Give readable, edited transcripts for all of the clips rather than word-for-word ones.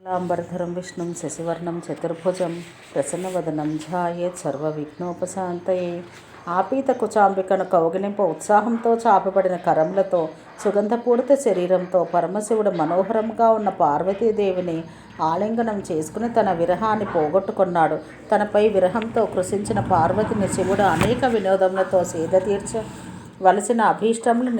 లాంబరధరం విష్ణుం శశివర్ణం చతుర్భుజం ప్రసన్నవదనం ధ్యాయేత్ సర్వవిఘ్నోపశాంతయే. ఆపీత కుచాంబికను కౌగిలింప ఉత్సాహంతో చాపబడిన కరములతో సుగంధపూరిత శరీరంతో పరమశివుడు మనోహరంగా ఉన్న పార్వతీదేవిని ఆలింగనం చేసుకుని తన విరహాన్ని పోగొట్టుకున్నాడు. తనపై విరహంతో కృషించిన పార్వతిని శివుడు అనేక వినోదములతో సేద తీర్చవలసిన అభీష్టములు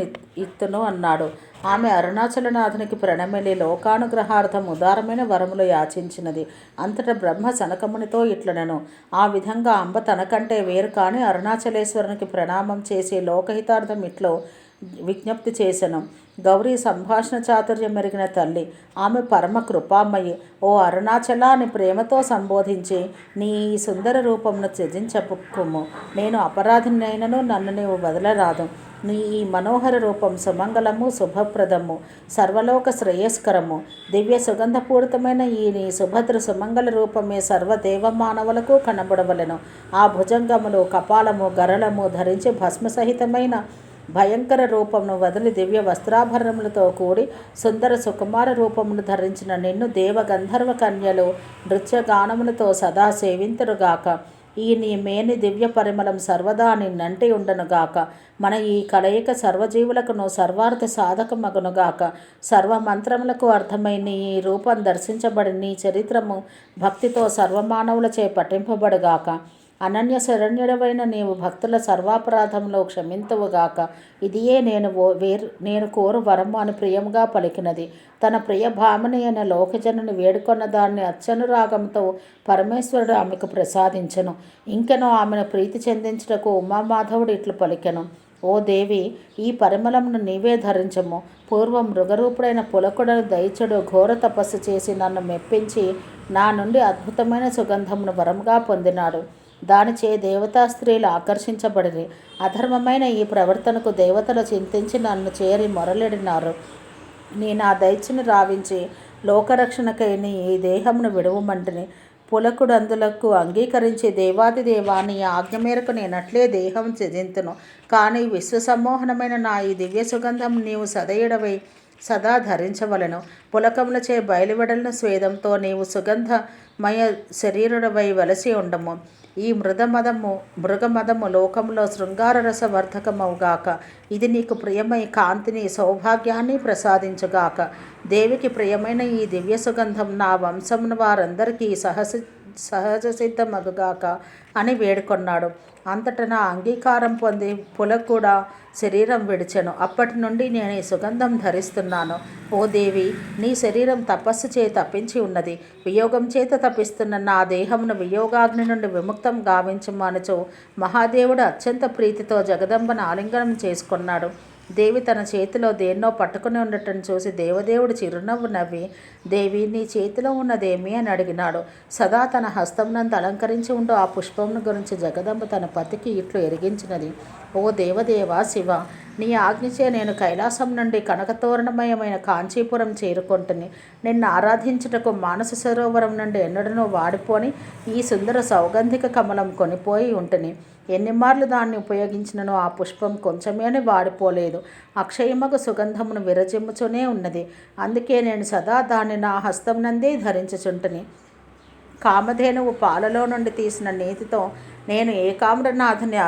ఇత్తును అన్నాడు. ఆమె అరుణాచలనాథునికి ప్రణమిలి లోకానుగ్రహార్థం ఉదారమైన వరములు యాచించినది. అంతటా బ్రహ్మ సనకమునితో ఇట్లనెను: ఆ విధంగా అంబ తనకంటే వేరు కాని అరుణాచలేశ్వరునికి ప్రణామం చేసి లోకహితార్థం ఇట్లో విజ్ఞప్తి చేసెను. గౌరీ సంభాషణ చాతుర్యం మెరిగిన తల్లి, ఆమె పరమ కృపామయి. ఓ అరుణాచల అని ప్రేమతో సంబోధించి నీ ఈ సుందర రూపమును త్యజించకుము. నేను అపరాధినైనను నన్ను నీవు వదలరాదు. నీ ఈ మనోహర రూపం సుమంగళము, శుభప్రదము, సర్వలోక శ్రేయస్కరము. దివ్య సుగంధపూరితమైన ఈ నీ సుభద్ర సుమంగళ రూపమే సర్వదేవమానవులకు కనబడవలెను. ఆ భుజంగములు, కపాలము, గరళము ధరించి భస్మసహితమైన భయంకర రూపమును వదిలి దివ్య వస్త్రాభరణములతో కూడి సుందర సుకుమార రూపమును ధరించిన నిన్ను దేవగంధర్వ కన్యలు నృత్యగానములతో సదా సేవింతురుగాక. ఈ నీ మేని దివ్య పరిమళం సర్వదా నిన్నంటి ఉండనుగాక. మన ఈ కలయిక సర్వజీవులకును సర్వార్థ సాధకమగునుగాక. సర్వమంత్రములకు అర్థమై నీ ఈ రూపం దర్శించబడి నీ చరిత్రము భక్తితో సర్వమానవులచే పఠింపబడుగాక. అనన్య శరణ్యుడవైన నీవు భక్తుల సర్వాపరాధంలో క్షమింతువుగాక. ఇదియే నేను కోరు వరము అని ప్రియముగా పలికినది. తన ప్రియ భామని అయిన లోకజనుని వేడుకొన్న దాన్ని అత్యనురాగంతో పరమేశ్వరుడు ఆమెకు ప్రసాదించెను. ఇంకెనో ఆమెను ప్రీతి చెందించుటకు ఉమామాధవుడు ఇట్లు పలికెను: ఓ దేవి, ఈ పరిమళమును నీవే ధరించము. పూర్వం మృగరూపుడైన పులకుడను దైత్యుడు ఘోర తపస్సు చేసి నన్ను మెప్పించి నా నుండి అద్భుతమైన సుగంధమును వరంగా పొందినాడు. దానిచే దేవతా స్త్రీలు ఆకర్షించబడిరి. అధర్మమైన ఈ ప్రవర్తనకు దేవతలు చింతించి నన్ను చేరి మొరలిడినారు. నేను ఆ దైత్యుని రావించి లోకరక్షణకై నీ ఈ దేహమును విడువమంటిని. పులకుడు అందులకు అంగీకరించి దేవాదిదేవా, నీ ఆజ్ఞ మేరకు నేనట్లే దేహం త్యజింతును. కానీ విశ్వసమ్మోహనమైన నా ఈ దివ్య సుగంధం నీవు సదయుడవై సదా ధరించవలను. పులకములచే బయలువెడలిన స్వేదంతో నీవు సుగంధమయ శరీరుడవై వలసి ఉండము. ఈ మృగమదము లోకంలో శృంగారరస వర్ధకమవుగాక. ఇది నీకు ప్రియమై కాంతిని, సౌభాగ్యాన్ని ప్రసాదించుగాక. దేవికి ప్రియమైన ఈ దివ్య సుగంధం నా వంశమున వారందరికీ సహజ సిద్ధమగుగాక అని వేడుకొన్నాడు. అంతటా నా అంగీకారం పొంది పులకుడా శరీరం విడిచెను. అప్పటి నుండి నేను ఈ సుగంధం ధరిస్తున్నాను. ఓ దేవి, నీ శరీరం తపస్సు చే తప్పించి ఉన్నది. వియోగం చేత తప్పిస్తున్న నా దేహమును వియోగాగ్ని నుండి విముక్తం గావించమనుచు మహాదేవుడు అత్యంత ప్రీతితో జగదంబను ఆలింగనం చేసుకున్నాడు. దేవి తన చేతిలో దేన్నో పట్టుకుని ఉండటం చూసి దేవదేవుడు చిరునవ్వు నవ్వి, దేవి, నీ చేతిలో ఉన్నదేమి అని అడిగినాడు. సదా తన హస్తమునందు అలంకరించి ఉంటూ ఆ పుష్పమును గురించి జగదంబ తన పతికి ఇట్లు ఎరిగించినది: ఓ దేవదేవ శివ, నీ ఆజ్ఞచే నేను కైలాసం నుండి కనకతోరణమయమైన కాంచీపురం చేరుకొంటిని. నిన్ను ఆరాధించుటకు మానస సరోవరం నుండి ఎన్నడనూ వాడిపోని ఈ సుందర సౌగంధిక కమలం కొనిపోయి ఉంటిని. ఎన్నిమార్లు దాన్ని ఉపయోగించినను ఆ పుష్పం కొంచెమేని వాడిపోలేదు. అక్షయమగు సుగంధమును విరజిమ్ముచునే ఉన్నది. అందుకే నేను సదా దాన్ని నా హస్తంనందే ధరించుచుంటిని. కామధేనువు పాలలో నుండి తీసిన నేతితో నేను ఏకామ్రనాథుని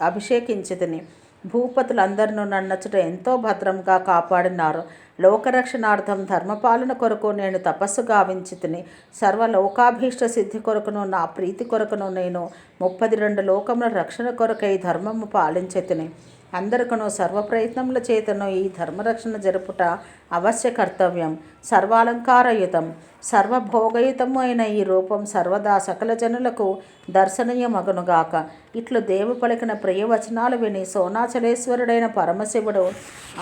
అభిషేకించితిని. భూపతులందరినూ నన్నచుట ఎంతో భద్రంగా కాపాడినారు. లోకరక్షణార్థం ధర్మపాలన కొరకు నేను తపస్సు గావించితిని. సర్వలోకాభీష్ట సిద్ధి కొరకును నా ప్రీతి కొరకును నేను 32 లోకముల రక్షణ కొరకై ధర్మము పాలించితిని. అందరికను సర్వప్రయత్నముల చేతను ఈ ధర్మరక్షణ జరుపుట అవశ్య కర్తవ్యం. సర్వాలంకారయుతం, సర్వభోగయుతము అయిన ఈ రూపం సర్వదా సకల జనులకు దర్శనీయమగునుగాక. ఇట్లు దేవు పలికిన ప్రియవచనాలు విని సోనాచలేశ్వరుడైన పరమశివుడు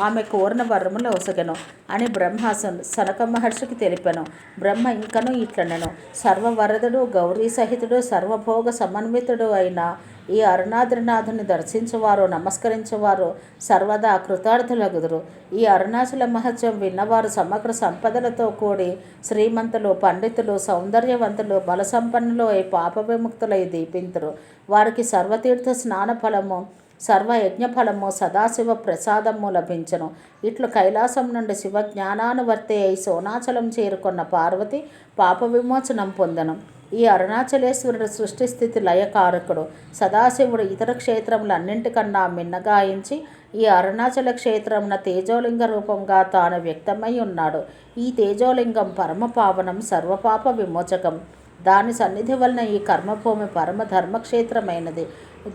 ఆమె కోరిన వరములు ఒసగెను అని బ్రహ్మ సనక మహర్షికి తెలిపెను. బ్రహ్మ ఇంకను ఇట్లనెను: సర్వవరదుడు, గౌరీ సహితుడు, సర్వభోగ సమన్వితుడు అయిన ఈ అరుణాద్రినాథుని దర్శించువారు, నమస్కరించువారు సర్వదా కృతార్థులగుదురు. ఈ అరుణాచల మహత్యం విన్నవారు సమగ్ర సంపదలతో కూడి శ్రీమంతులు, పండితులు, సౌందర్యవంతులు, బలసంపన్నులు అయి పాప విముక్తులై దీపింతురు. వారికి సర్వతీర్థ స్నాన ఫలము సర్వయజ్ఞఫలము సదాశివ ప్రసాదము లభించను. ఇట్లు కైలాసం నుండి శివ జ్ఞానానువర్తి అయి సోనాచలం చేరుకున్న పార్వతి పాప విమోచనం పొందను. ఈ అరుణాచలేశ్వరుడు సృష్టి స్థితి లయకారకుడు. సదాశివుడు ఇతర క్షేత్రములన్నింటికన్నా మిన్నగాయించి ఈ అరుణాచల క్షేత్రమున తేజోలింగ రూపంగా తాను వ్యక్తమై ఉన్నాడు. ఈ తేజోలింగం పరమపావనం, సర్వపాప విమోచకం. దాని సన్నిధి వలన ఈ కర్మభూమి పరమ ధర్మక్షేత్రమైనది.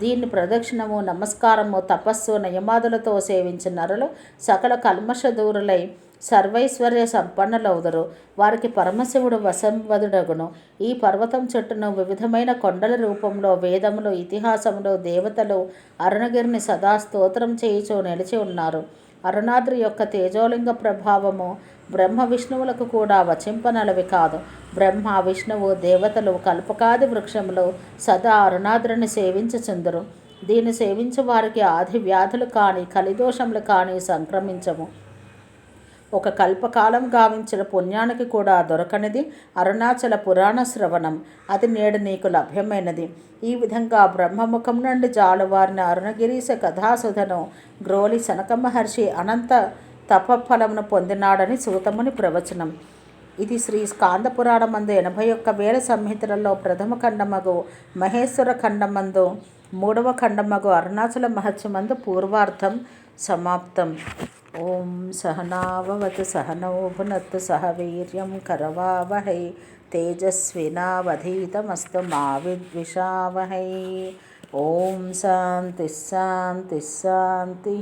దీన్ని ప్రదక్షిణము, నమస్కారము, తపస్సు, నియమాదులతో సేవించిన నరులు సకల కల్మష దూరులై సర్వైశ్వర్య సంపన్నులవుదురు. వారికి పరమశివుడు వశంవదుడగును. ఈ పర్వతం చుట్టూను వివిధమైన కొండల రూపంలో వేదములు, ఇతిహాసములు, దేవతలు అరుణగిరిని సదా స్తోత్రం చేయుచూ నిలిచి ఉన్నారు. అరుణాద్రి యొక్క తేజోలింగ ప్రభావము బ్రహ్మ విష్ణువులకు కూడా వచింపనలవి కాదు. బ్రహ్మ, విష్ణువు, దేవతలు, కల్పకాది వృక్షములు సదా అరుణాద్రిని సేవించుచుందురు. దీన్ని సేవించు వారికి ఆది వ్యాధులు కానీ కలిదోషములు కానీ సంక్రమించము. ఒక కల్పకాలం గావించిన పుణ్యానికి కూడా దొరకనిది అరుణాచల పురాణ శ్రవణం. అది నేడు నీకు లభ్యమైనది. ఈ విధంగా బ్రహ్మముఖం నుండి జాలువారిన అరుణగిరీశ కథాసుధను గ్రోలి సనక మహర్షి అనంత తపఫలమును పొందినాడని సూతముని ప్రవచనం. ఇది శ్రీ స్కాంద పురాణమందు 81,000 సంహితలలో ప్రథమ ఖండమగు మహేశ్వర ఖండమందు 3వ ఖండమగు అరుణాచల మహత్యమందు పూర్వార్థం సమాప్తం. ఓం సహనావవతు సహనౌ భునత్తు సహ వీర్యం కరవావహై తేజస్వినావధీతమస్తు మా విద్విషావహై. ఓం శాంతి శాంతి శాంతి.